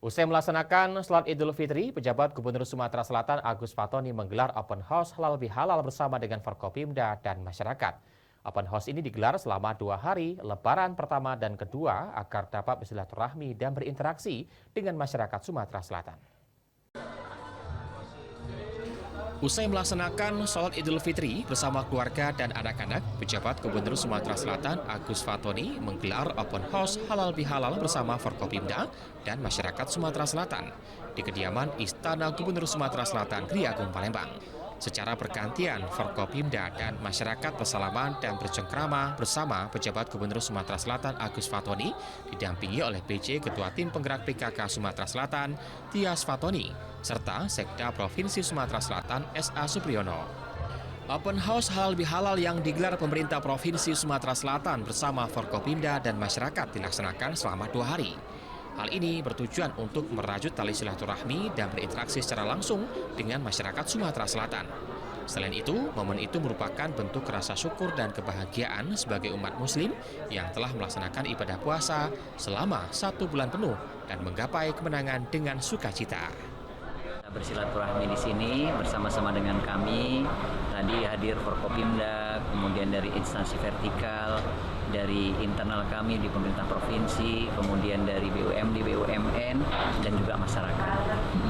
Usai melaksanakan sholat Idul Fitri, pejabat Gubernur Sumatera Selatan Agus Fatoni menggelar open house halal bihalal bersama dengan Forkopimda dan masyarakat. Open house ini digelar selama 2 hari, Lebaran pertama dan kedua, agar dapat bersilaturahmi dan berinteraksi dengan masyarakat Sumatera Selatan. Usai melaksanakan sholat Idul Fitri bersama keluarga dan anak-anak, pejabat Gubernur Sumatera Selatan Agus Fatoni menggelar open house halal bihalal bersama Forkopimda dan masyarakat Sumatera Selatan di kediaman Istana Gubernur Sumatera Selatan Gri Agung Palembang. Secara bergantian, Forkopimda dan masyarakat bersalaman dan bercengkrama bersama pejabat Gubernur Sumatera Selatan Agus Fatoni didampingi oleh PJ Ketua Tim Penggerak PKK Sumatera Selatan Tias Fatoni serta Sekda Provinsi Sumatera Selatan S.A. Supriyono. Open house halal bihalal yang digelar pemerintah Provinsi Sumatera Selatan bersama Forkopimda dan masyarakat dilaksanakan selama 2 hari. Hal ini bertujuan untuk merajut tali silaturahmi dan berinteraksi secara langsung dengan masyarakat Sumatera Selatan. Selain itu, momen itu merupakan bentuk rasa syukur dan kebahagiaan sebagai umat muslim yang telah melaksanakan ibadah puasa selama 1 bulan penuh dan menggapai kemenangan dengan sukacita. Bersilaturahmi di sini bersama-sama dengan kami. Tadi hadir Forkopimda, kemudian dari instansi vertikal, dari internal kami di pemerintah provinsi, kemudian dari BUMD, BUMN, dan juga masyarakat.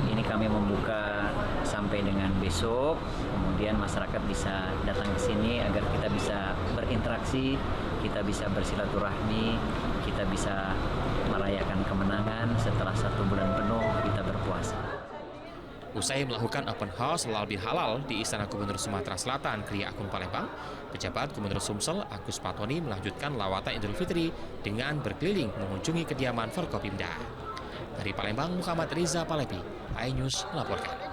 Ini kami membuka sampai dengan besok, kemudian masyarakat bisa datang ke sini agar kita bisa berinteraksi, kita bisa bersilaturahmi, kita bisa merayakan kemenangan setelah 1 bulan penuh kita berpuasa. Usai melakukan open house halal bihalal di Istana Gubernur Sumatera Selatan Gri Agung Palembang, pejabat Gubernur Sumsel Agus Fatoni melanjutkan lawatan Idul Fitri dengan berkeliling mengunjungi kediaman Forkopimda. Dari Palembang, Muhammad Riza Palepi, iNews melaporkan.